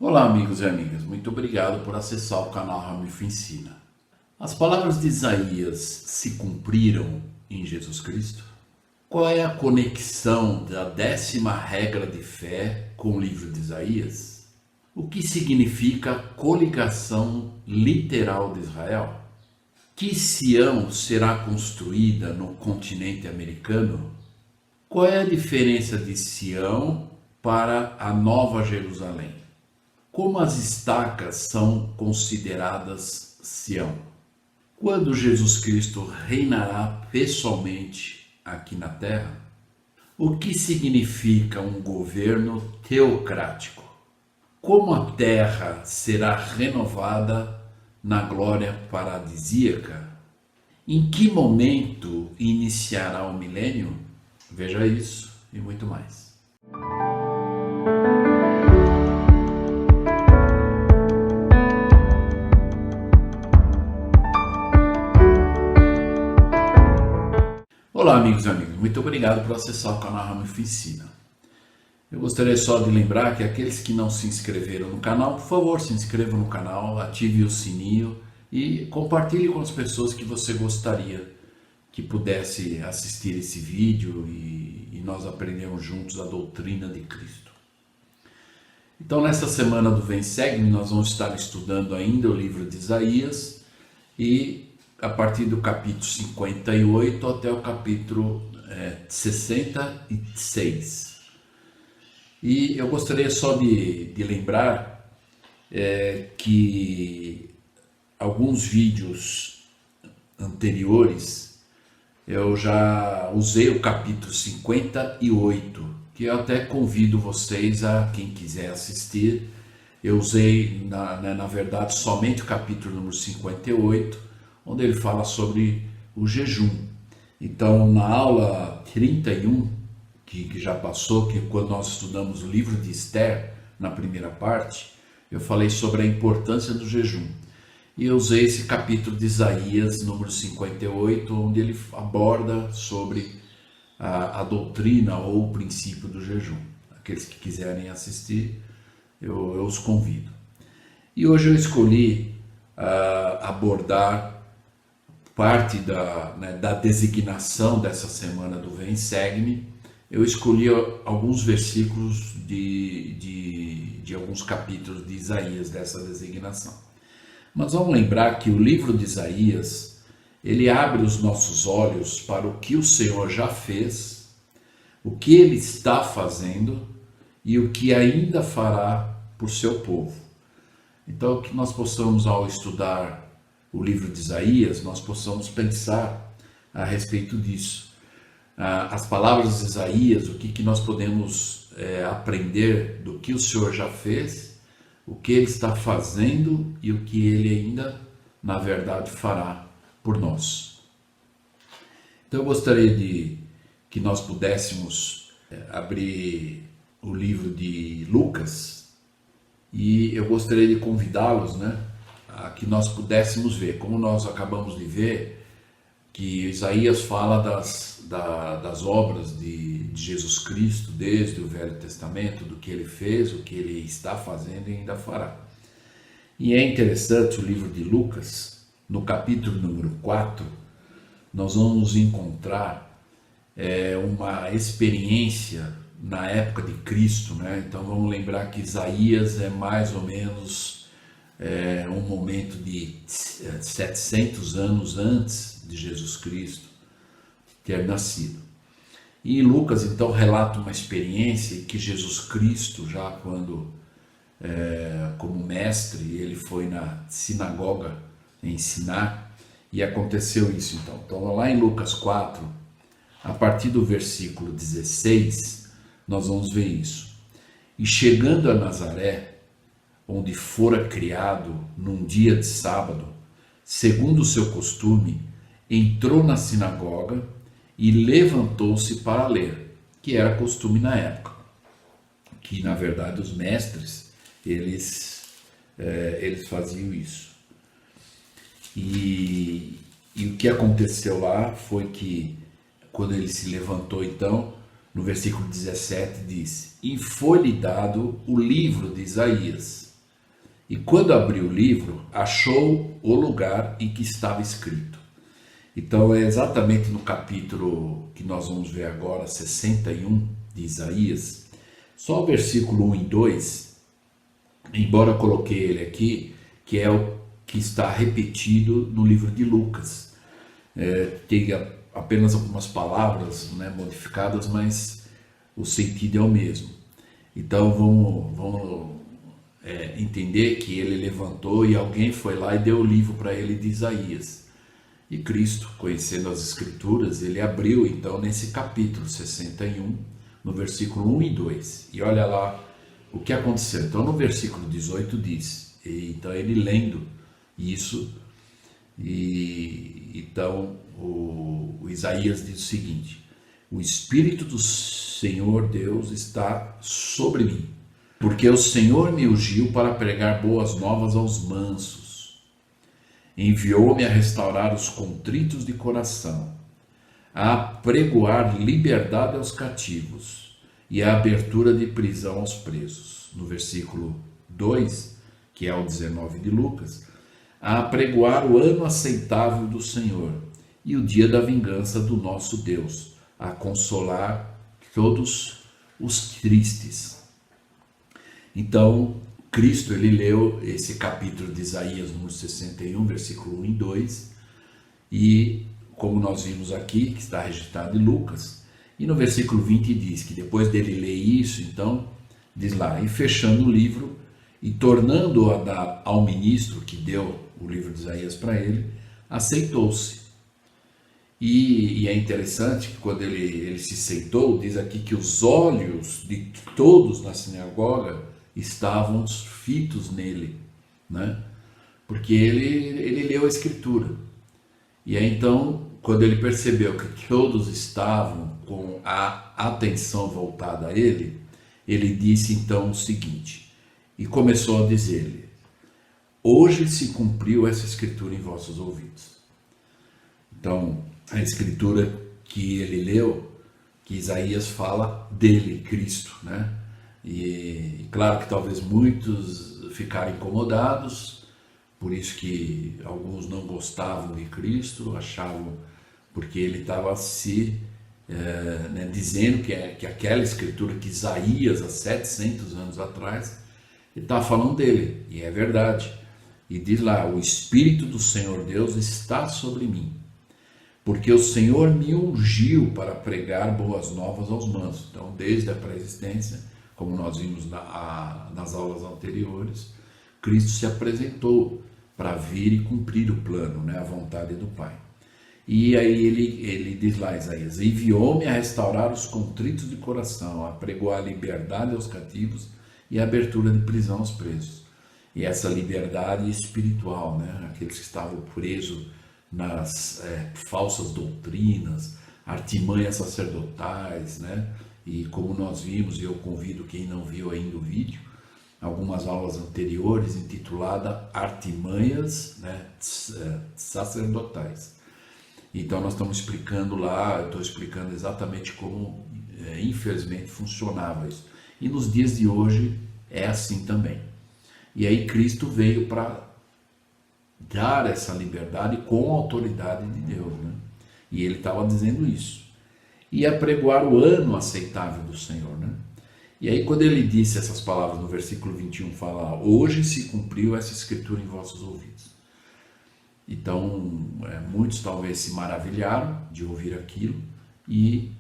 Olá, amigos e amigas, muito obrigado por acessar o canal Ramilfo Ensina. As palavras de Isaías se cumpriram em Jesus Cristo? Qual é a conexão da 10ª regra de fé com o livro de Isaías? O que significa coligação literal de Israel? Que Sião será construída no continente americano? Qual é a diferença de Sião para a Nova Jerusalém? Como as estacas são consideradas Sião? Quando Jesus Cristo reinará pessoalmente aqui na Terra? O que significa um governo teocrático? Como a Terra será renovada na glória paradisíaca? Em que momento iniciará o milênio? Veja isso e muito mais. Olá, amigos e amigas, muito obrigado por acessar o canal Ramilfo Ensina. Eu gostaria só de lembrar que aqueles que não se inscreveram no canal, por favor, se inscrevam no canal, ative o sininho e compartilhe com as pessoas que você gostaria que pudesse assistir esse vídeo e nós aprendermos juntos a doutrina de Cristo. Então, nessa semana do Vem Segue-me, nós vamos estar estudando ainda o livro de Isaías e a partir do capítulo 58 até o capítulo 66. E eu gostaria só de lembrar que alguns vídeos anteriores eu já usei o capítulo 58, que eu até convido vocês a quem quiser assistir. Eu usei, na verdade, somente o capítulo número 58, onde ele fala sobre o jejum. Então, na aula 31, que já passou, que quando nós estudamos o livro de Esther, na primeira parte, eu falei sobre a importância do jejum. E eu usei esse capítulo de Isaías, número 58, onde ele aborda sobre a doutrina ou o princípio do jejum. Aqueles que quiserem assistir, eu os convido. E hoje eu escolhi abordar parte da designação dessa semana do Vem Segue-me. Eu escolhi alguns versículos de alguns capítulos de Isaías dessa designação. Mas vamos lembrar que o livro de Isaías, ele abre os nossos olhos para o que o Senhor já fez, o que ele está fazendo e o que ainda fará por seu povo. Então, que nós possamos, ao estudar o livro de Isaías, nós possamos pensar a respeito disso. As palavras de Isaías, o que nós podemos aprender do que o Senhor já fez, o que ele está fazendo e o que ele ainda, na verdade, fará por nós. Então eu gostaria que nós pudéssemos abrir o livro de Lucas e eu gostaria de convidá-los, a que nós pudéssemos ver, como nós acabamos de ver, que Isaías fala das obras de Jesus Cristo, desde o Velho Testamento, do que ele fez, o que ele está fazendo e ainda fará. E é interessante o livro de Lucas, no capítulo número 4, nós vamos encontrar uma experiência na época de Cristo, Então vamos lembrar que Isaías é mais ou menos um momento de 700 anos antes de Jesus Cristo ter nascido. E Lucas então relata uma experiência que Jesus Cristo, já quando como mestre, ele foi na sinagoga ensinar e aconteceu isso então. Então lá em Lucas 4, a partir do versículo 16, nós vamos ver isso. E chegando a Nazaré, onde fora criado num dia de sábado, segundo o seu costume, entrou na sinagoga e levantou-se para ler, que era costume na época, que na verdade os mestres, eles faziam isso. E o que aconteceu lá foi que, quando ele se levantou então, no versículo 17 diz: e foi-lhe dado o livro de Isaías. E quando abriu o livro, achou o lugar em que estava escrito. Então é exatamente no capítulo que nós vamos ver agora, 61 de Isaías, só o versículo 1 e 2, embora eu coloquei ele aqui, que é o que está repetido no livro de Lucas. Tem apenas algumas palavras, né, modificadas, mas o sentido é o mesmo. Então vamos entender que ele levantou e alguém foi lá e deu o livro para ele de Isaías. E Cristo, conhecendo as Escrituras, ele abriu então nesse capítulo 61, no versículo 1 e 2. E olha lá o que aconteceu. Então no versículo 18 diz, então ele lendo isso, e então o Isaías diz o seguinte: o Espírito do Senhor Deus está sobre mim, porque o Senhor me ungiu para pregar boas novas aos mansos, enviou-me a restaurar os contritos de coração, a apregoar liberdade aos cativos e a abertura de prisão aos presos. No versículo 2, que é o 19 de Lucas, a apregoar o ano aceitável do Senhor e o dia da vingança do nosso Deus, a consolar todos os tristes. Então, Cristo, ele leu esse capítulo de Isaías, número 61, versículo 1 e 2, e como nós vimos aqui, que está registrado em Lucas, e no versículo 20 diz que depois dele ler isso, então, diz lá, e fechando o livro, e tornando-o a dar ao ministro que deu o livro de Isaías para ele, aceitou-se. E é interessante que quando ele se aceitou, diz aqui que os olhos de todos na sinagoga estavam fitos nele, né? Porque ele leu a Escritura. E aí então, quando ele percebeu que todos estavam com a atenção voltada a ele, ele disse então o seguinte, e começou a dizer-lhe: hoje se cumpriu essa Escritura em vossos ouvidos. Então, a Escritura que ele leu, que Isaías fala dele, Cristo, né? E claro que talvez muitos ficaram incomodados, por isso que alguns não gostavam de Cristo, achavam, porque ele estava dizendo que aquela Escritura que Isaías, há 700 anos atrás, ele estava falando dele, e é verdade. E diz lá, o Espírito do Senhor Deus está sobre mim, porque o Senhor me ungiu para pregar boas novas aos mansos. Então, desde a pré-existência, como nós vimos nas aulas anteriores, Cristo se apresentou para vir e cumprir o plano, né, a vontade do Pai. E aí ele diz lá, Isaías, enviou-me a restaurar os contritos de coração, a pregoar a liberdade aos cativos e a abertura de prisão aos presos. E essa liberdade espiritual, né, aqueles que estavam presos nas falsas doutrinas, artimanhas sacerdotais, né? E como nós vimos, e eu convido quem não viu ainda o vídeo, algumas aulas anteriores intitulada Artimanhas, né, sacerdotais. Então nós estamos explicando lá, eu estou explicando exatamente como infelizmente funcionava isso. E nos dias de hoje é assim também. E aí Cristo veio para dar essa liberdade com a autoridade de Deus, né? E ele estava dizendo isso. E apregoar o ano aceitável do Senhor, né? E aí quando ele disse essas palavras no versículo 21, fala, hoje se cumpriu essa Escritura em vossos ouvidos. Então, muitos talvez se maravilharam de ouvir aquilo e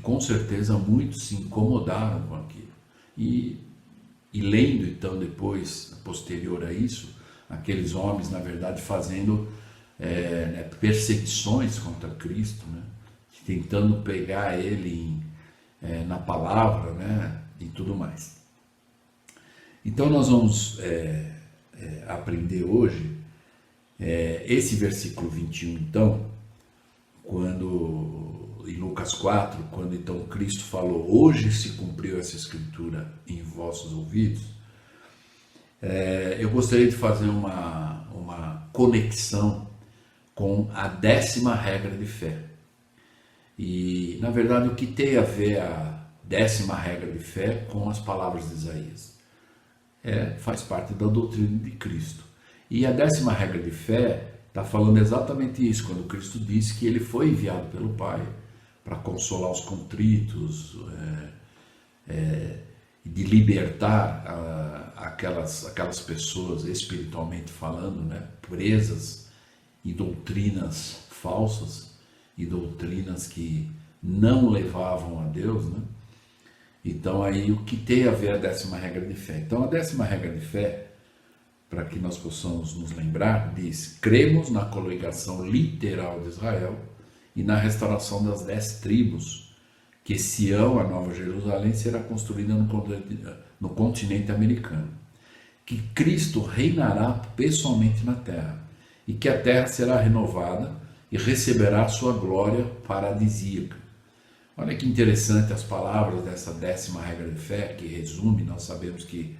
com certeza muitos se incomodaram com aquilo. E lendo então depois, posterior a isso, aqueles homens, na verdade, fazendo perseguições contra Cristo, né? Tentando pegar ele na palavra, né? E tudo mais. Então nós vamos aprender hoje esse versículo 21, então, quando em Lucas 4, quando então Cristo falou, hoje se cumpriu essa Escritura em vossos ouvidos, eu gostaria de fazer uma conexão com a 10ª regra de fé. E, na verdade, o que tem a ver a 10ª regra de fé com as palavras de Isaías? faz parte da doutrina de Cristo. E a 10ª regra de fé está falando exatamente isso, quando Cristo disse que ele foi enviado pelo Pai para consolar os contritos, de libertar aquelas pessoas, espiritualmente falando, né, presas em doutrinas falsas e doutrinas que não levavam a Deus, né? Então aí o que tem a ver a 10ª regra de fé? Então a 10ª regra de fé, para que nós possamos nos lembrar, diz: cremos na coligação literal de Israel e na restauração das 10 tribos, que Sião, a Nova Jerusalém, será construída no continente americano, que Cristo reinará pessoalmente na terra e que a terra será renovada e receberá sua glória paradisíaca. Olha que interessante as palavras dessa 10ª regra de fé, que resume. Nós sabemos que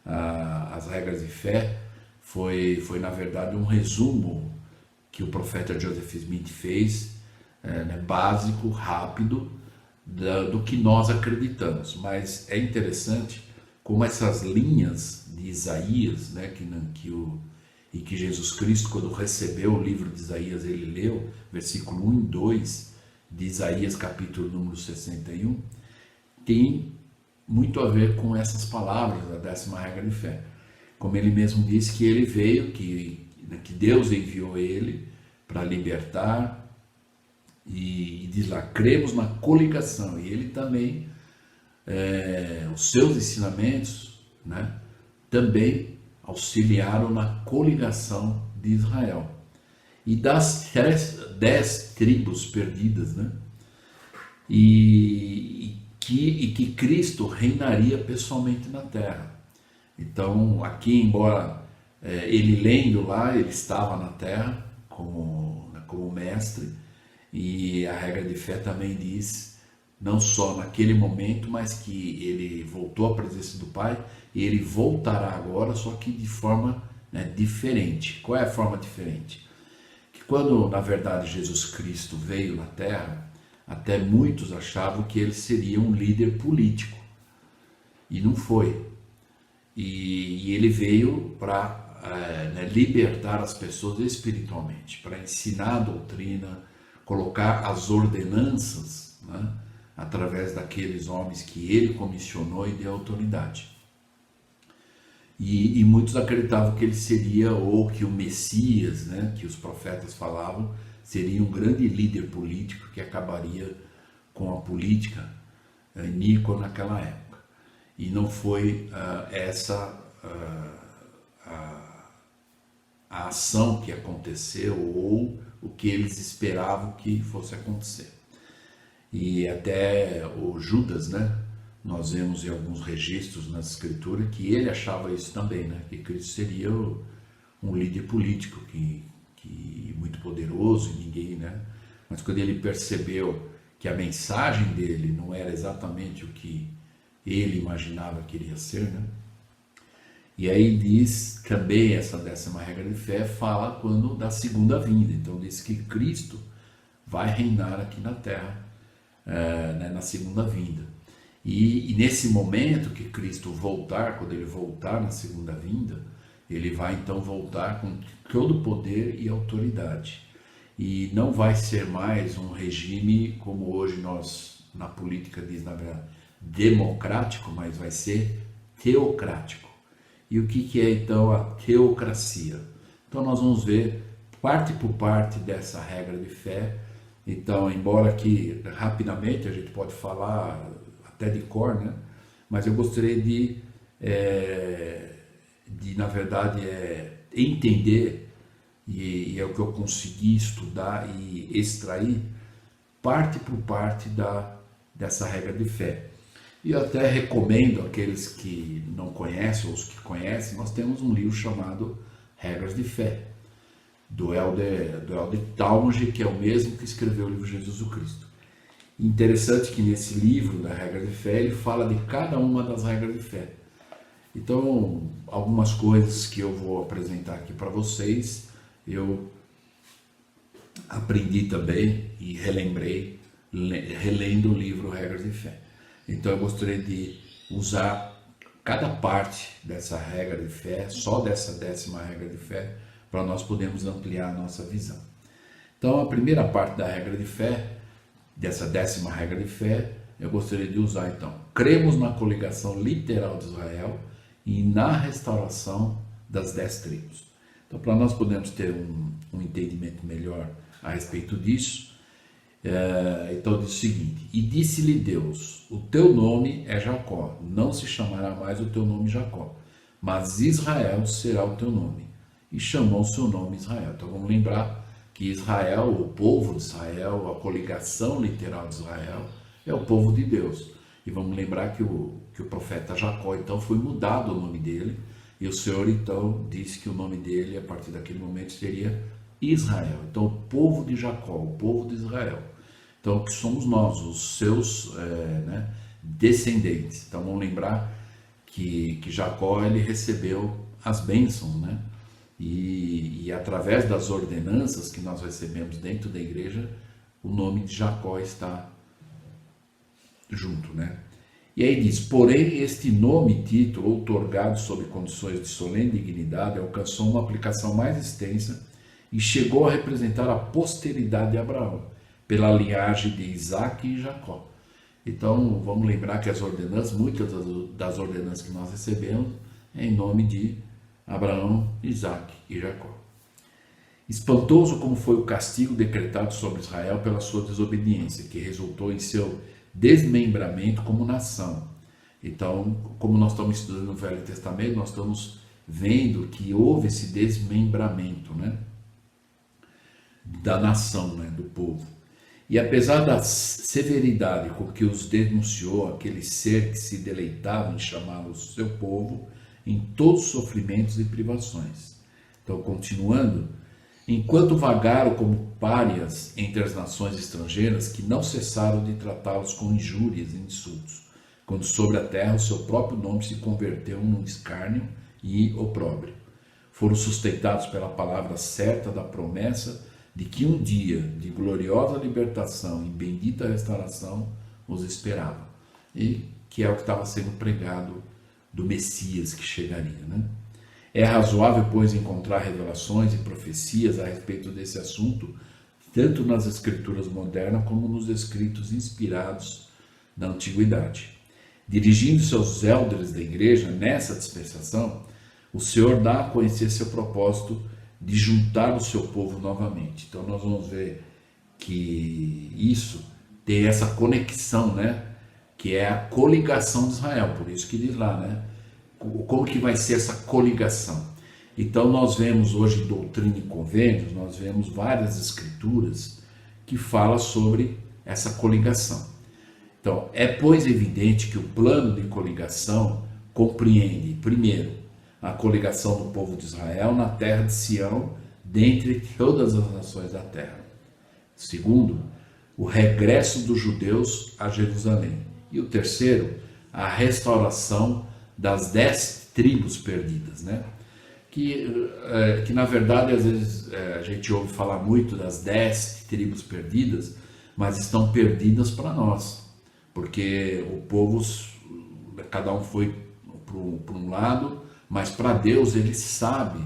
as regras de fé foi na verdade um resumo que o profeta Joseph Smith fez, básico, rápido, do que nós acreditamos. Mas é interessante como essas linhas de Isaías, né, que Jesus Cristo, quando recebeu o livro de Isaías, ele leu, versículo 1 e 2 de Isaías, capítulo número 61, tem muito a ver com essas palavras da 10ª regra de fé. Como ele mesmo disse que ele veio, que Deus enviou ele para libertar, e diz lá: cremos na coligação. E ele também, os seus ensinamentos, né, também auxiliaram na coligação de Israel. E das 10 tribos perdidas, né, e que Cristo reinaria pessoalmente na terra. Então, aqui, embora ele lendo lá, ele estava na terra como mestre, e a regra de fé também diz, não só naquele momento, mas que ele voltou à presença do Pai, e ele voltará agora, só que de forma, né, diferente. Qual é a forma diferente? Que quando, na verdade, Jesus Cristo veio na terra, até muitos achavam que ele seria um líder político, e não foi. E ele veio para libertar as pessoas espiritualmente, para ensinar a doutrina, colocar as ordenanças, né, através daqueles homens que ele comissionou e deu autoridade. E muitos acreditavam que ele seria, ou que o Messias, né, que os profetas falavam, seria um grande líder político que acabaria com a política iníqua naquela época. E não foi essa a ação que aconteceu, ou o que eles esperavam que fosse acontecer. E até o Judas, né, nós vemos em alguns registros na escritura que ele achava isso também, né, que Cristo seria um líder político que muito poderoso, e ninguém, né, mas quando ele percebeu que a mensagem dele não era exatamente o que ele imaginava que iria ser, né, e aí diz também, essa 10ª regra de fé fala quando da segunda vinda. Então diz que Cristo vai reinar aqui na terra, né, na segunda vinda. E nesse momento que Cristo voltar, quando ele voltar na segunda vinda, ele vai então voltar com todo o poder e autoridade. E não vai ser mais um regime como hoje nós na política diz, na verdade, democrático, mas vai ser teocrático. E o que é então a teocracia? Então nós vamos ver parte por parte dessa regra de fé. Então, embora aqui rapidamente a gente pode falar até de cor, né? Mas eu gostaria de na verdade, entender, e é o que eu consegui estudar e extrair, parte por parte dessa regra de fé. E eu até recomendo aqueles que não conhecem, ou os que conhecem, nós temos um livro chamado Regras de Fé, do Elder Talmage, que é o mesmo que escreveu o livro Jesus o Cristo. Interessante que nesse livro da Regra de Fé, ele fala de cada uma das regras de fé. Então, algumas coisas que eu vou apresentar aqui para vocês, eu aprendi também e relembrei, relendo o livro Regras de Fé. Então eu gostaria de usar cada parte dessa regra de fé, só dessa 10ª regra de fé, para nós podermos ampliar a nossa visão. Então, a primeira parte da regra de fé, dessa 10ª regra de fé, eu gostaria de usar então. Cremos na coligação literal de Israel e na restauração das 10 tribos. Então, para nós podermos ter um entendimento melhor a respeito disso, então diz o seguinte: e disse-lhe Deus, o teu nome é Jacó, não se chamará mais o teu nome Jacó, mas Israel será o teu nome. E chamou o seu nome Israel. Então vamos lembrar que Israel, o povo de Israel, a coligação literal de Israel, é o povo de Deus. E vamos lembrar que o profeta Jacó então foi mudado o nome dele, e o Senhor então disse que o nome dele, a partir daquele momento, seria Israel. Então, o povo de Jacó, o povo de Israel. Então, que somos nós, os seus descendentes. Então, vamos lembrar que Jacó ele recebeu as bênçãos, né? E através das ordenanças que nós recebemos dentro da igreja, o nome de Jacó está junto, né? E aí diz: porém, este nome e título, outorgado sob condições de solene dignidade, alcançou uma aplicação mais extensa e chegou a representar a posteridade de Abraão, pela linhagem de Isaac e Jacó. Então, vamos lembrar que as ordenanças, muitas das ordenanças que nós recebemos, é em nome de Abraão, Isaac e Jacó. Espantoso como foi o castigo decretado sobre Israel pela sua desobediência, que resultou em seu desmembramento como nação. Então, como nós estamos estudando no Velho Testamento, nós estamos vendo que houve esse desmembramento, né, da nação, né, do povo. E apesar da severidade com que os denunciou aquele ser que se deleitava em chamá-lo seu povo, em todos os sofrimentos e privações. Então, continuando: enquanto vagaram como párias entre as nações estrangeiras, que não cessaram de tratá-los com injúrias e insultos, quando sobre a terra o seu próprio nome se converteu num escárnio e opróbrio. Foram sustentados pela palavra certa da promessa de que um dia de gloriosa libertação e bendita restauração os esperava, e que é o que estava sendo pregado do Messias que chegaria, né? É razoável, pois, encontrar revelações e profecias a respeito desse assunto, tanto nas escrituras modernas como nos escritos inspirados da antiguidade. Dirigindo-se aos elders da igreja nessa dispensação, o Senhor dá a conhecer seu propósito de juntar o seu povo novamente. Então nós vamos ver que isso tem essa conexão, né? Que é a coligação de Israel, por isso que diz lá, né? Como que vai ser essa coligação? Então nós vemos hoje em Doutrina e Convênios, nós vemos várias escrituras que falam sobre essa coligação. Então, é pois evidente que o plano de coligação compreende, primeiro, a coligação do povo de Israel na terra de Sião, dentre todas as nações da terra. Segundo, o regresso dos judeus a Jerusalém. E o terceiro, a restauração das 10 tribos perdidas, né? Que na verdade, às vezes, a gente ouve falar muito das 10 tribos perdidas, mas estão perdidas para nós, porque o povo, cada um foi para um lado, mas para Deus ele sabe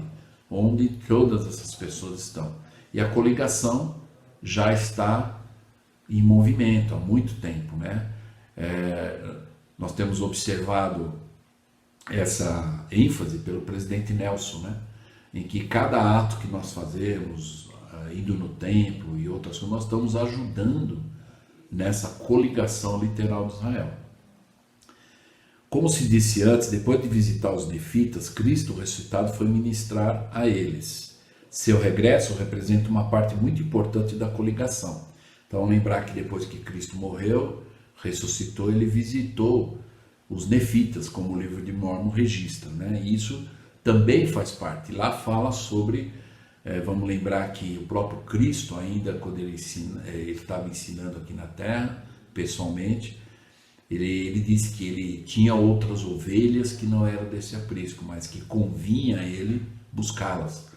onde todas essas pessoas estão. E a coligação já está em movimento há muito tempo, né? Nós temos observado essa ênfase pelo presidente Nelson, né? Em que cada ato que nós fazemos, indo no templo e outras coisas, nós estamos ajudando nessa coligação literal de Israel. Como se disse antes, depois de visitar os nefitas, Cristo ressuscitado foi ministrar a eles. Seu regresso representa uma parte muito importante da coligação. Então, lembrar que depois que Cristo morreu, ressuscitou, ele visitou os nefitas, como o livro de Mórmon registra, né? E isso também faz parte. Lá fala sobre, vamos lembrar que o próprio Cristo, ainda quando ele estava ensinando aqui na terra, pessoalmente, ele disse que ele tinha outras ovelhas que não eram desse aprisco, mas que convinha a ele buscá-las.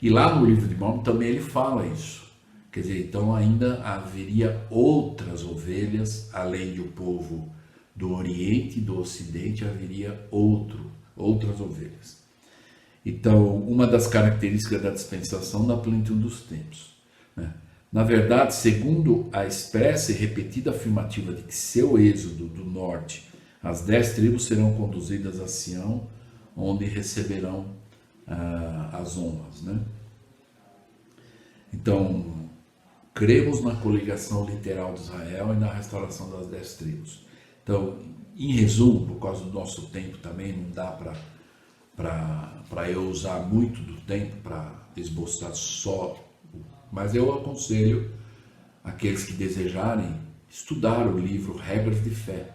E lá no livro de Mórmon também ele fala isso. Quer dizer, então ainda haveria outras ovelhas, além do povo do Oriente e do Ocidente haveria outras ovelhas. Então, uma das características da dispensação da plenitude dos tempos, né? Na verdade, segundo a expressa e repetida afirmativa de que seu êxodo do norte, as 10 tribos serão conduzidas a Sião, onde receberão as honras, né? Então, cremos na coligação literal de Israel e na restauração das 10 tribos. Então, em resumo, por causa do nosso tempo também, não dá para eu usar muito do tempo para esboçar só, mas eu aconselho aqueles que desejarem estudar o livro Regras de Fé.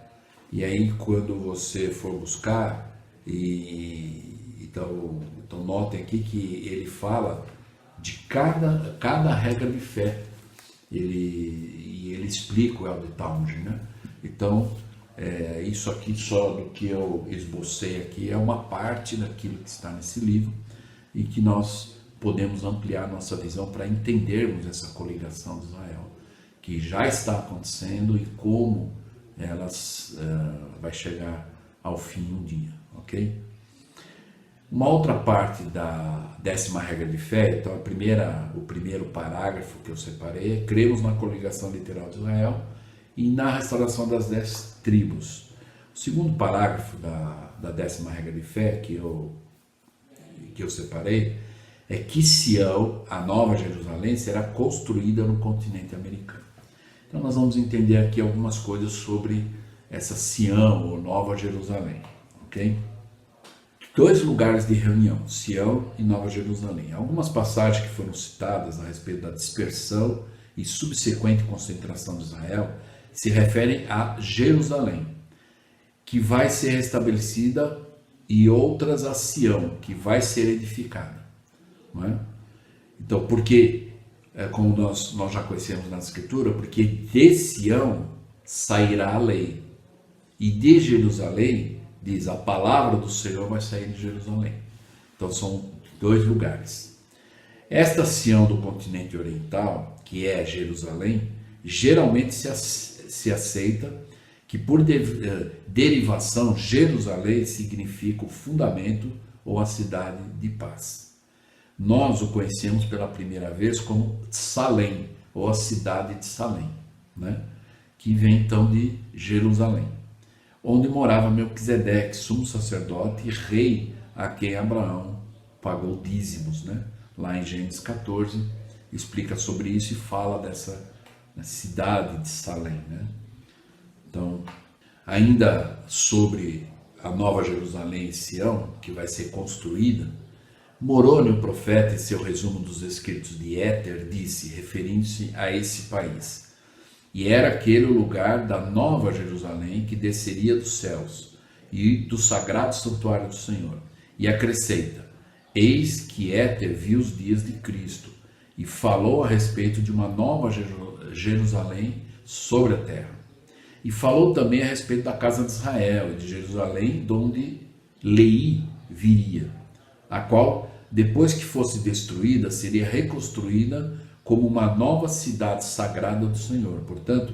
E aí, quando você for buscar, então notem aqui que ele fala de cada regra de fé. Ele explica o Elder Townsend, né? Então, isso aqui só do que eu esbocei aqui é uma parte daquilo que está nesse livro e que nós podemos ampliar nossa visão para entendermos essa coligação de Israel, que já está acontecendo e como elas vai chegar ao fim um dia, ok? Uma outra parte da 10ª regra de fé, então o primeiro parágrafo que eu separei é: cremos na coligação literal de Israel e na restauração das 10 tribos. O segundo parágrafo da 10ª regra de fé que eu separei é que Sião, a Nova Jerusalém, será construída no continente americano. Então nós vamos entender aqui algumas coisas sobre essa Sião ou Nova Jerusalém, ok? 2 lugares de reunião, Sião e Nova Jerusalém. Algumas passagens que foram citadas a respeito da dispersão e subsequente concentração de Israel se referem a Jerusalém, que vai ser restabelecida, e outras a Sião, que vai ser edificada. Não é? Então, porque, como nós já conhecemos na Escritura, porque de Sião sairá a lei, e de Jerusalém, diz, a palavra do Senhor vai sair de Jerusalém. Então são 2 lugares. Esta Sião do continente oriental, que é Jerusalém, geralmente se aceita que por derivação Jerusalém significa o fundamento ou a cidade de paz. Nós o conhecemos pela primeira vez como Salém, ou a cidade de Salém, né? Que vem então de Jerusalém, onde morava Melquisedeque, sumo sacerdote e rei a quem Abraão pagou dízimos, né? Lá em Gênesis 14, explica sobre isso e fala dessa cidade de Salém, né? Então, ainda sobre a Nova Jerusalém e Sião, que vai ser construída, Moroni, o profeta, em seu resumo dos escritos de Éter, disse, referindo-se a esse país: e era aquele o lugar da Nova Jerusalém que desceria dos céus e do sagrado santuário do Senhor. E acrescenta: eis que Éter viu os dias de Cristo e falou a respeito de uma nova Jerusalém sobre a terra. E falou também a respeito da casa de Israel e de Jerusalém, de onde Lei viria, a qual, depois que fosse destruída, seria reconstruída como uma nova cidade sagrada do Senhor. Portanto,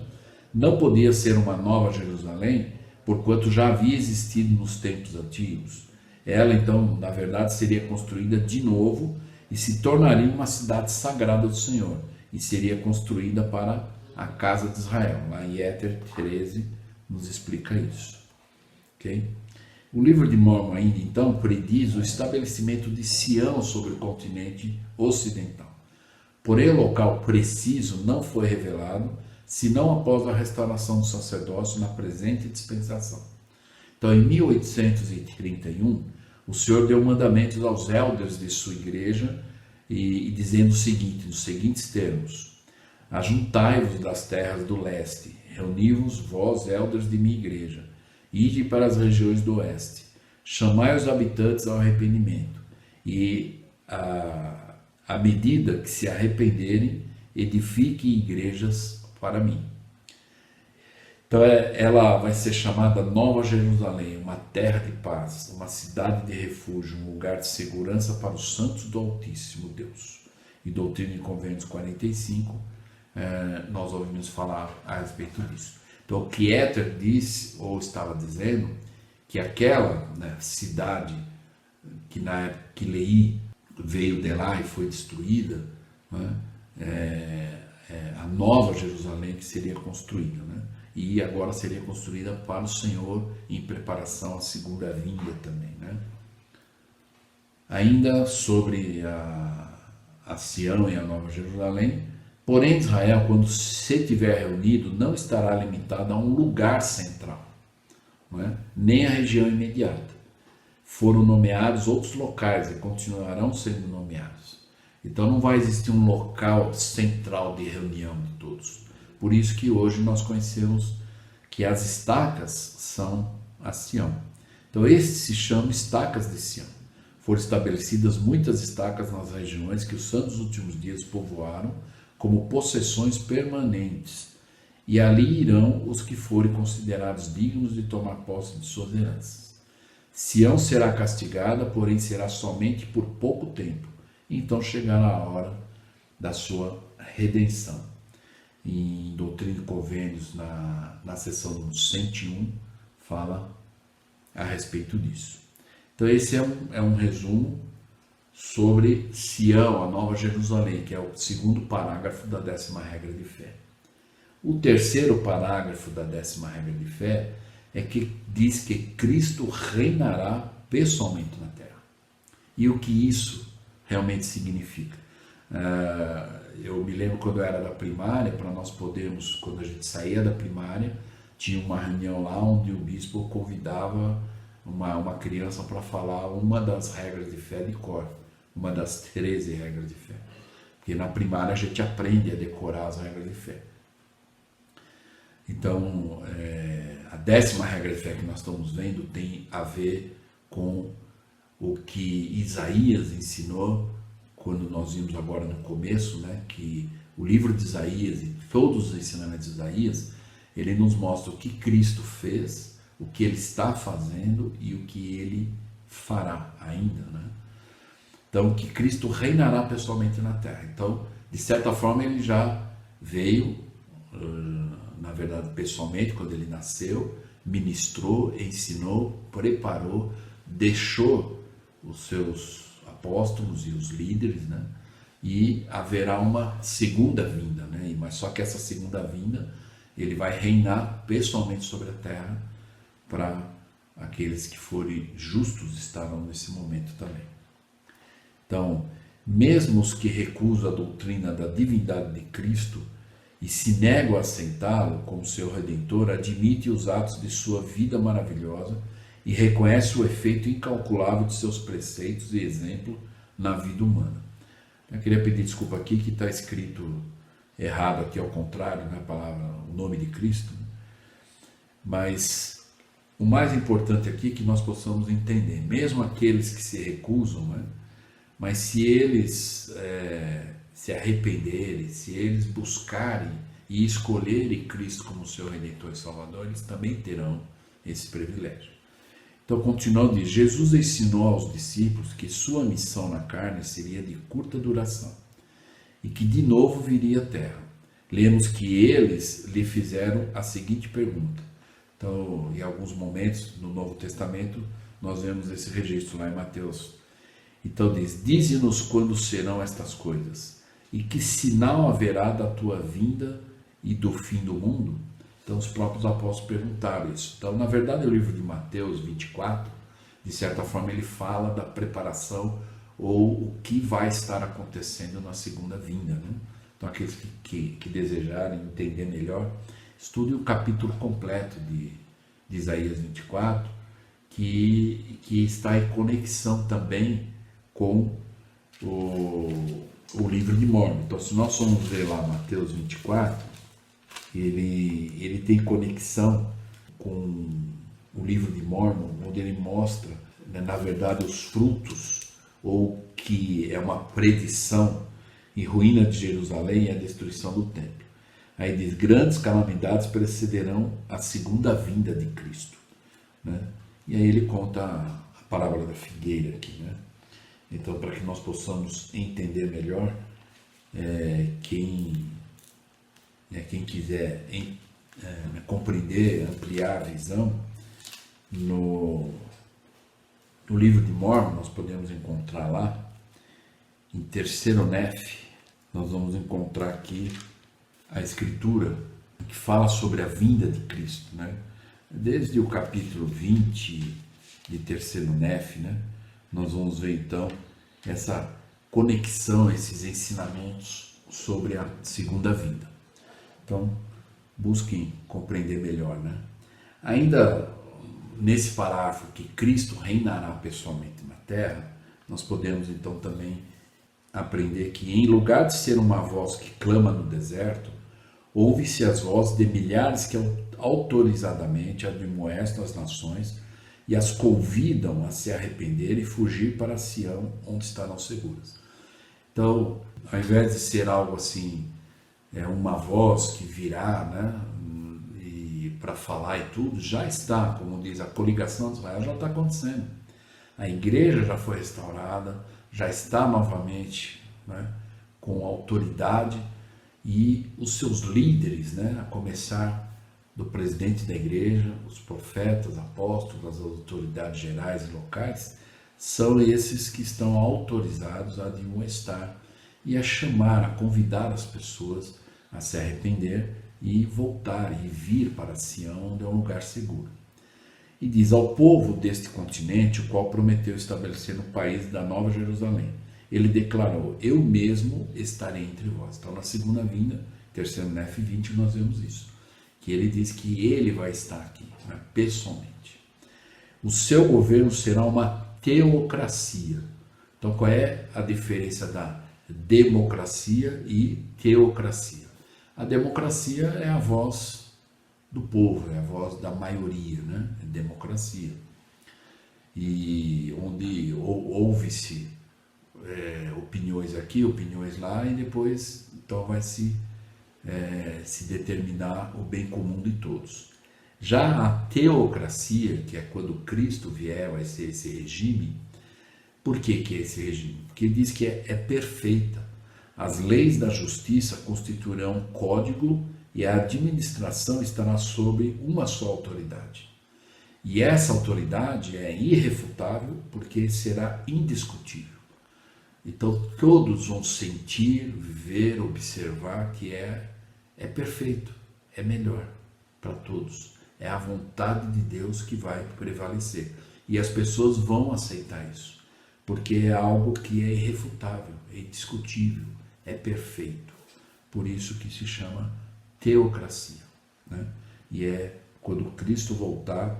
não podia ser uma nova Jerusalém, porquanto já havia existido nos tempos antigos. Ela, então, na verdade, seria construída de novo e se tornaria uma cidade sagrada do Senhor, e seria construída para a casa de Israel. Lá em Éter 13 nos explica isso. Okay? O livro de Mórmon ainda, então, prediz o estabelecimento de Sião sobre o continente ocidental. Porém, o local preciso não foi revelado, senão após a restauração do sacerdócio na presente dispensação. Então, em 1831, o Senhor deu mandamentos aos elders de sua igreja, e dizendo o seguinte, nos seguintes termos: ajuntai-vos das terras do leste, reuni-vos vós, elders de minha igreja, ide para as regiões do oeste, chamai os habitantes ao arrependimento, e à medida que se arrependerem, edifiquem igrejas para mim. Então ela vai ser chamada Nova Jerusalém, uma terra de paz, uma cidade de refúgio, um lugar de segurança para os santos do Altíssimo Deus. E Doutrina e Convênios 45, nós ouvimos falar a respeito disso. Então, o Kieter disse, ou estava dizendo, que aquela, né, cidade que na época que Lei veio de lá e foi destruída, né, a nova Jerusalém que seria construída, né, e agora seria construída para o Senhor em preparação à segunda vinda também, né. Ainda sobre a Sião e a Nova Jerusalém, porém Israel, quando se estiver reunido, não estará limitado a um lugar central, não é? Nem a região imediata. Foram nomeados outros locais e continuarão sendo nomeados. Então não vai existir um local central de reunião de todos. Por isso que hoje nós conhecemos que as estacas são a Sião. Então esse se chama estacas de Sião. Foram estabelecidas muitas estacas nas regiões que os santos últimos dias povoaram como possessões permanentes, e ali irão os que forem considerados dignos de tomar posse de suas heranças. Sião será castigada, porém será somente por pouco tempo, então chegará a hora da sua redenção. Em Doutrina e Convênios, na seção número 101, fala a respeito disso. Então esse é um resumo sobre Sião, a Nova Jerusalém, que é o segundo parágrafo da 10ª regra de fé. O terceiro parágrafo da 10ª regra de fé é que diz que Cristo reinará pessoalmente na terra. E o que isso realmente significa? Eu me lembro quando eu era da primária, para nós podermos, quando a gente saía da primária, tinha uma reunião lá onde o bispo convidava uma criança para falar uma das regras de fé de cor, uma das 13 regras de fé. Porque na primária a gente aprende a decorar as regras de fé. Então, a 10ª regra de fé que nós estamos vendo tem a ver com o que Isaías ensinou, quando nós vimos agora no começo, né, que o livro de Isaías e todos os ensinamentos de Isaías, ele nos mostra o que Cristo fez, o que ele está fazendo e o que ele fará ainda, né? Então, que Cristo reinará pessoalmente na terra. Então, de certa forma, ele já veio, na verdade, pessoalmente, quando ele nasceu, ministrou, ensinou, preparou, deixou os seus apóstolos e os líderes, né? E haverá uma segunda vinda, né? Mas só que essa segunda vinda, ele vai reinar pessoalmente sobre a terra, para aqueles que forem justos estarão nesse momento também. Então, mesmo os que recusam a doutrina da divindade de Cristo e se negam a aceitá-lo como seu Redentor, admitem os atos de sua vida maravilhosa e reconhecem o efeito incalculável de seus preceitos e exemplo na vida humana. Eu queria pedir desculpa aqui que está escrito errado aqui ao contrário, né, a palavra, o nome de Cristo, mas o mais importante aqui é que nós possamos entender, mesmo aqueles que se recusam, né? Mas se eles se arrependerem, se eles buscarem e escolherem Cristo como seu Redentor e Salvador, eles também terão esse privilégio. Então, continuando, diz, Jesus ensinou aos discípulos que sua missão na carne seria de curta duração e que de novo viria à terra. Lemos que eles lhe fizeram a seguinte pergunta. Então, em alguns momentos no Novo Testamento, nós vemos esse registro lá em Mateus. Então diz, dize-nos quando serão estas coisas, e que sinal haverá da tua vinda e do fim do mundo? Então os próprios apóstolos perguntaram isso. Então, na verdade, o livro de Mateus 24, de certa forma, ele fala da preparação ou o que vai estar acontecendo na segunda vinda, né? Então, aqueles que desejarem entender melhor, estude o capítulo completo de Isaías 24, que está em conexão também com o livro de Mórmon. Então, se nós formos ver lá Mateus 24, ele tem conexão com o livro de Mórmon, onde ele mostra, né, na verdade, os frutos, ou que é uma predição e ruína de Jerusalém e a destruição do templo. Aí diz, grandes calamidades precederão a segunda vinda de Cristo, né? E aí ele conta a parábola da figueira aqui, né? Então, para que nós possamos entender melhor, quem quiser compreender, ampliar a visão, no livro de Mórmon nós podemos encontrar lá, em terceiro Nef, nós vamos encontrar aqui a escritura que fala sobre a vinda de Cristo, né? Desde o capítulo 20 de terceiro Nef, né? Nós vamos ver então essa conexão, esses ensinamentos sobre a segunda vinda. Então, busquem compreender melhor, né? Ainda nesse parágrafo que Cristo reinará pessoalmente na terra, nós podemos então também aprender que em lugar de ser uma voz que clama no deserto, ouve-se as vozes de milhares que autorizadamente admoestam as nações e as convidam a se arrepender e fugir para Sião, onde estarão seguras. Então, ao invés de ser algo assim, uma voz que virá, né, e para falar e tudo, já está, como diz, a coligação de Israel já está acontecendo. A igreja já foi restaurada, já está novamente, né, com autoridade, e os seus líderes, né, a começar do presidente da igreja, os profetas, apóstolos, as autoridades gerais e locais, são esses que estão autorizados a admoestar e a chamar, a convidar as pessoas a se arrepender e voltar e vir para Sião, onde é um lugar seguro. E diz ao povo deste continente, o qual prometeu estabelecer no país da Nova Jerusalém. Ele declarou: eu mesmo estarei entre vós. Então, na segunda vinda, terceiro Nef 20, nós vemos isso. Que ele diz que ele vai estar aqui, né, pessoalmente. O seu governo será uma teocracia. Então, qual é a diferença da democracia e teocracia? A democracia é a voz do povo, é a voz da maioria, né? É democracia. E onde ouve-se opiniões aqui, opiniões lá, e depois então vai se determinar o bem comum de todos. Já a teocracia, que é quando Cristo vier, vai ser esse regime. Por que é esse regime? Porque ele diz que é perfeita. As leis da justiça constituirão um código e a administração estará sob uma só autoridade. E essa autoridade é irrefutável porque será indiscutível. Então todos vão sentir, ver, observar que é perfeito, é melhor para todos. É a vontade de Deus que vai prevalecer. E as pessoas vão aceitar isso, porque é algo que é irrefutável, é indiscutível, é perfeito. Por isso que se chama teocracia, né? E quando Cristo voltar,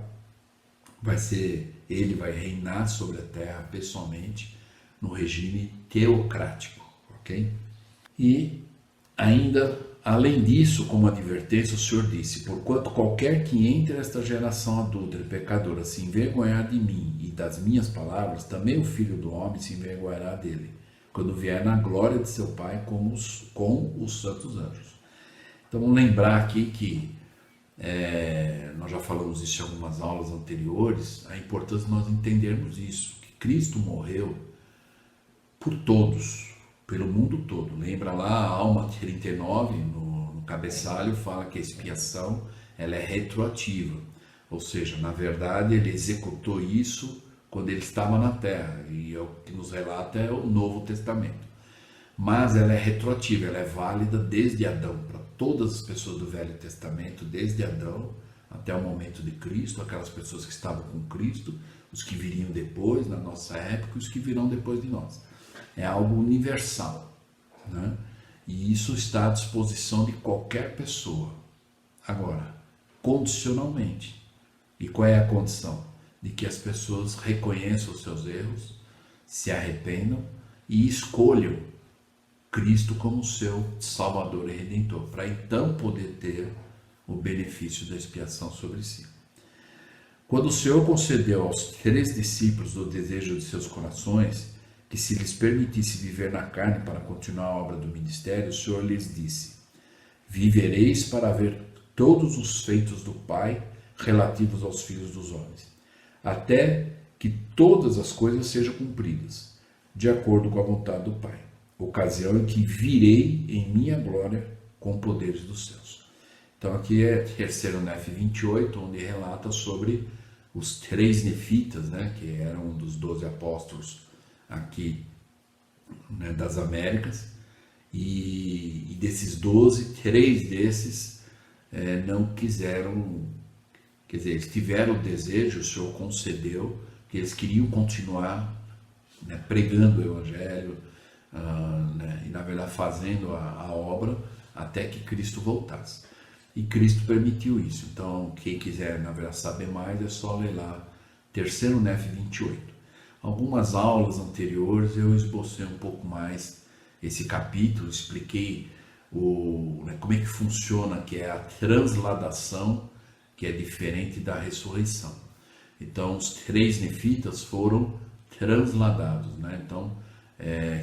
ele vai reinar sobre a terra pessoalmente, no regime teocrático, ok? E ainda, além disso, como advertência, o Senhor disse: porquanto qualquer que entre esta geração adúltera e pecadora se envergonhar de mim e das minhas palavras, também o Filho do Homem se envergonhará dele, quando vier na glória de seu Pai com os santos anjos. Então vamos lembrar aqui que nós já falamos isso em algumas aulas anteriores, a importância de nós entendermos isso, que Cristo morreu por todos, pelo mundo todo. Lembra lá a Alma 39, no cabeçalho, fala que a expiação ela é retroativa, ou seja, na verdade ele executou isso quando ele estava na terra, e o que nos relata é o Novo Testamento. Mas ela é retroativa, ela é válida desde Adão, para todas as pessoas do Velho Testamento, desde Adão até o momento de Cristo, aquelas pessoas que estavam com Cristo, os que viriam depois, na nossa época, e os que virão depois de nós. É algo universal, né? E isso está à disposição de qualquer pessoa. Agora, condicionalmente. E qual é a condição? De que as pessoas reconheçam os seus erros, se arrependam e escolham Cristo como seu Salvador e Redentor, para então poder ter o benefício da expiação sobre si. Quando o Senhor concedeu aos 3 discípulos o desejo de seus corações, que se lhes permitisse viver na carne para continuar a obra do ministério, o Senhor lhes disse: vivereis para ver todos os feitos do Pai relativos aos filhos dos homens, até que todas as coisas sejam cumpridas, de acordo com a vontade do Pai, ocasião em que virei em minha glória com poderes dos céus. Então aqui é terceiro Nef 28, onde relata sobre os 3 nefitas, né, que eram um dos 12 apóstolos aqui, né, das Américas, e desses 12, 3 desses não quiseram, quer dizer, eles tiveram o desejo, o Senhor concedeu, que eles queriam continuar, né, pregando o Evangelho, né, e na verdade fazendo a obra até que Cristo voltasse. E Cristo permitiu isso. Então, quem quiser, na verdade, saber mais, é só ler lá, terceiro Nef 28. Algumas aulas anteriores eu esbocei um pouco mais esse capítulo, expliquei como é que funciona, que é a transladação, que é diferente da ressurreição. Então, os 3 nefitas foram transladados, né? Então,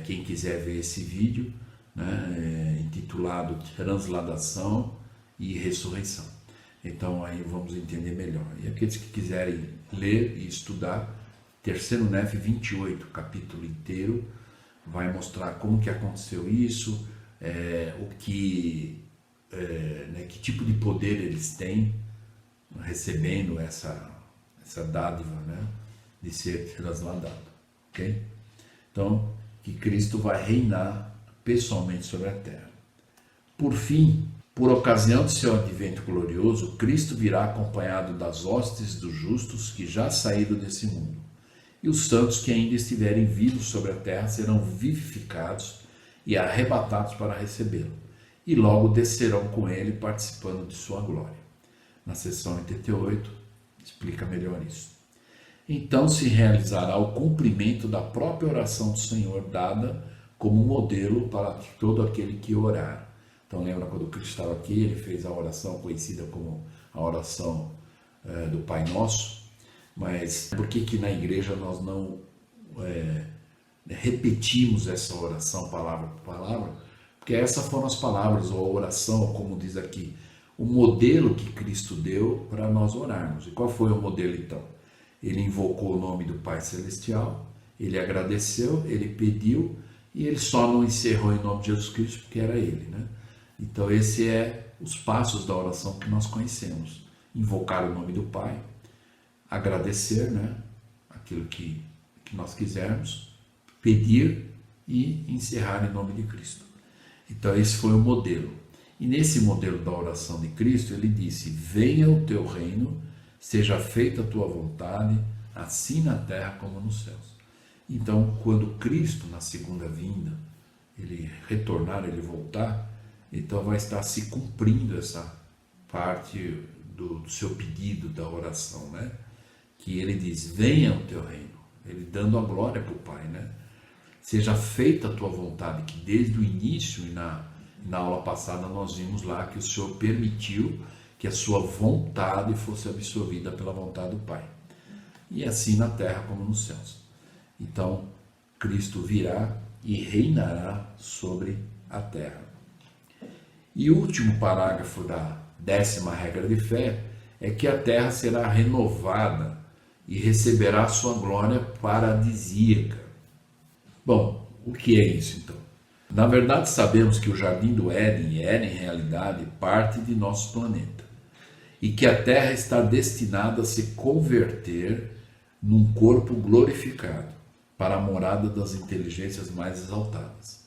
quem quiser ver esse vídeo, né, intitulado Transladação e Ressurreição. Então aí vamos entender melhor. E aqueles que quiserem ler e estudar, terceiro Nef 28, capítulo inteiro, vai mostrar como que aconteceu isso, que tipo de poder eles têm, recebendo essa dádiva, né, de ser transladado. Ok? Então, que Cristo vai reinar pessoalmente sobre a terra. Por fim, por ocasião de seu advento glorioso, Cristo virá acompanhado das hostes dos justos que já saíram desse mundo. E os santos que ainda estiverem vivos sobre a terra serão vivificados e arrebatados para recebê-lo. E logo descerão com ele, participando de sua glória. Na seção 88, explica melhor isso. Então se realizará o cumprimento da própria oração do Senhor, dada como modelo para todo aquele que orar. Então lembra quando Cristo estava aqui, ele fez a oração conhecida como a oração do Pai Nosso. Mas por que na igreja nós não repetimos essa oração palavra por palavra? Porque essas foram as palavras, ou a oração, como diz aqui, o modelo que Cristo deu para nós orarmos. E qual foi o modelo então? Ele invocou o nome do Pai Celestial, ele agradeceu, ele pediu, e ele só não encerrou em nome de Jesus Cristo porque era ele, né? Então esse é os passos da oração que nós conhecemos. Invocar o nome do Pai, agradecer, né, aquilo que nós quisermos, pedir e encerrar em nome de Cristo. Então esse foi o modelo. E nesse modelo da oração de Cristo, ele disse: venha o teu reino, seja feita a tua vontade, assim na terra como nos céus. Então, quando Cristo, na segunda vinda, ele retornar, ele voltar, então vai estar se cumprindo essa parte do seu pedido, da oração, né? Que ele diz: venha o teu reino, ele dando a glória para o Pai, né? Seja feita a tua vontade, que desde o início e na aula passada nós vimos lá que o Senhor permitiu que a sua vontade fosse absorvida pela vontade do Pai. E assim na terra como nos céus. Então, Cristo virá e reinará sobre a terra. E o último parágrafo da 10ª regra de fé é que a terra será renovada e receberá sua glória paradisíaca. Bom, o que é isso então? Na verdade, sabemos que o Jardim do Éden era em realidade parte de nosso planeta e que a terra está destinada a se converter num corpo glorificado para a morada das inteligências mais exaltadas.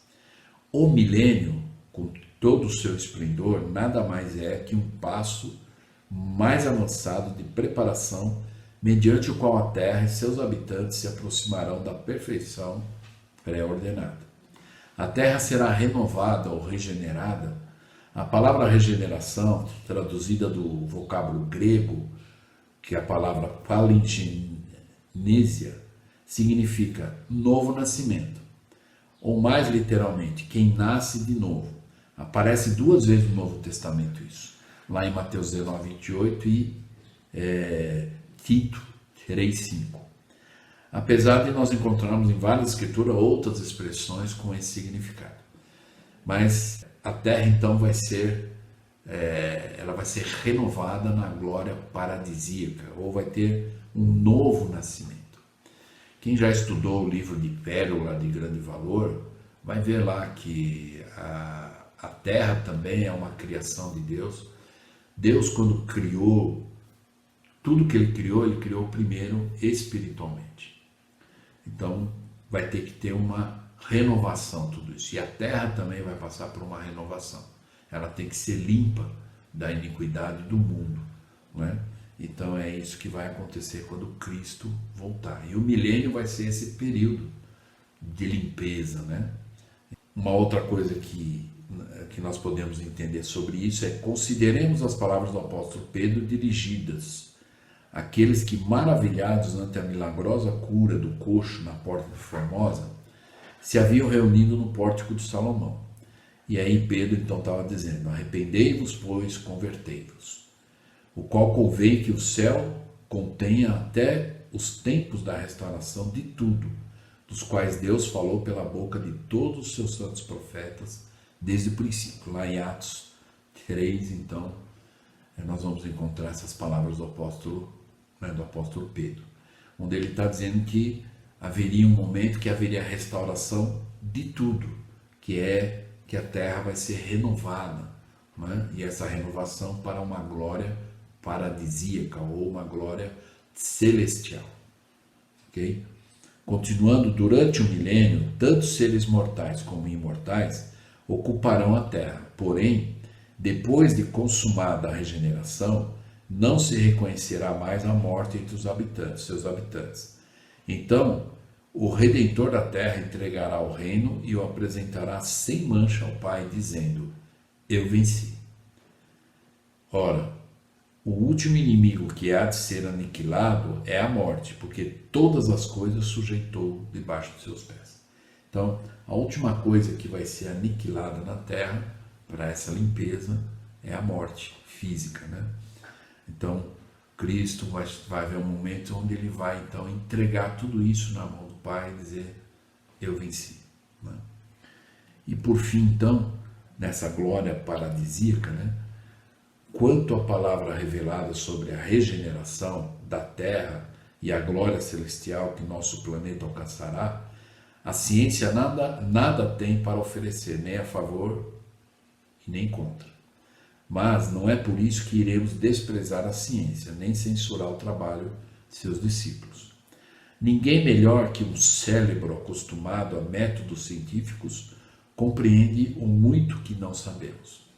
O milênio, com todo o seu esplendor, nada mais é que um passo mais avançado de preparação, mediante o qual a terra e seus habitantes se aproximarão da perfeição pré-ordenada. A terra será renovada ou regenerada. A palavra regeneração, traduzida do vocábulo grego, que é a palavra palingenesia, significa novo nascimento, ou mais literalmente, quem nasce de novo. Aparece 2 vezes no Novo Testamento isso, lá em Mateus 19:28 e Tito 3:5. Apesar de nós encontrarmos em várias escrituras outras expressões com esse significado. Mas a terra então vai ser renovada na glória paradisíaca, ou vai ter um novo nascimento. Quem já estudou o livro de Pérola de Grande Valor, vai ver lá que a terra também é uma criação de Deus, Deus, quando criou, tudo que ele criou primeiro espiritualmente. Então, vai ter que ter uma renovação tudo isso. E a terra também vai passar por uma renovação. Ela tem que ser limpa da iniquidade do mundo, não é? Então é isso que vai acontecer quando Cristo voltar. E o milênio vai ser esse período de limpeza, né? Uma outra coisa que nós podemos entender sobre isso é: consideremos as palavras do apóstolo Pedro dirigidas àqueles que, maravilhados ante a milagrosa cura do coxo na porta de Formosa, se haviam reunido no pórtico de Salomão. E aí Pedro então estava dizendo: arrependei-vos, pois, convertei-vos, o qual convém que o céu contenha até os tempos da restauração de tudo, dos quais Deus falou pela boca de todos os seus santos profetas desde o princípio. Lá em Atos 3, então, nós vamos encontrar essas palavras do apóstolo Pedro, onde ele está dizendo que haveria um momento que haveria a restauração de tudo, que a terra vai ser renovada, né? E essa renovação para uma glória paradisíaca ou uma glória celestial. Ok? Continuando, durante o milênio, tanto seres mortais como imortais ocuparão a terra. Porém, depois de consumada a regeneração, não se reconhecerá mais a morte entre os habitantes, seus habitantes. Então, o Redentor da terra entregará o reino e o apresentará sem mancha ao Pai, dizendo: eu venci. Ora, o último inimigo que há de ser aniquilado é a morte, porque todas as coisas sujeitou debaixo de seus pés. Então, a última coisa que vai ser aniquilada na terra, para essa limpeza, é a morte física, né? Então, Cristo vai haver um momento onde ele vai então entregar tudo isso na mão do Pai e dizer: eu venci, né? E por fim, então, nessa glória paradisíaca, né? Quanto à palavra revelada sobre a regeneração da terra e a glória celestial que nosso planeta alcançará, a ciência nada tem para oferecer, nem a favor e nem contra. Mas não é por isso que iremos desprezar a ciência, nem censurar o trabalho de seus discípulos. Ninguém melhor que um cérebro acostumado a métodos científicos compreende o muito que não sabemos.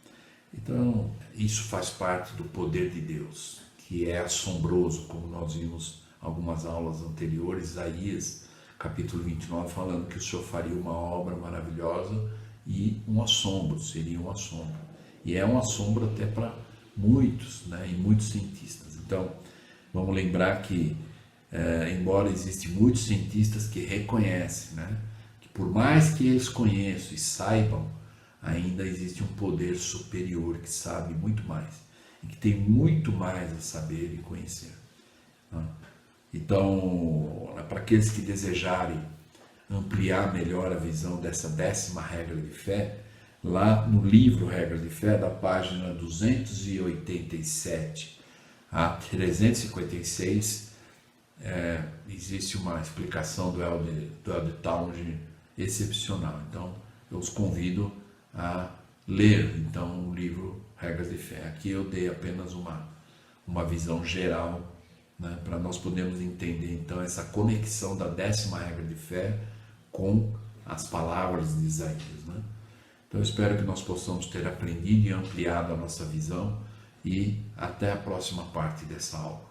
Então, isso faz parte do poder de Deus, que é assombroso, como nós vimos algumas aulas anteriores, Isaías, capítulo 29, falando que o Senhor faria uma obra maravilhosa e um assombro, seria um assombro. E é um assombro até para muitos, né, e muitos cientistas. Então, vamos lembrar que, embora existem muitos cientistas que reconhecem, né, que por mais que eles conheçam e saibam, ainda existe um poder superior que sabe muito mais e que tem muito mais a saber e conhecer. Então, para aqueles que desejarem ampliar melhor a visão dessa 10ª regra de fé, lá no livro Regras de Fé, da página 287 a 356, existe uma explicação do Elder Townsend excepcional. Então, eu os convido a ler então o livro Regras de Fé. Aqui eu dei apenas uma visão geral, né, para nós podermos entender então essa conexão da 10ª regra de fé com as palavras de Isaías, né? Então eu espero que nós possamos ter aprendido e ampliado a nossa visão, e até a próxima parte dessa aula.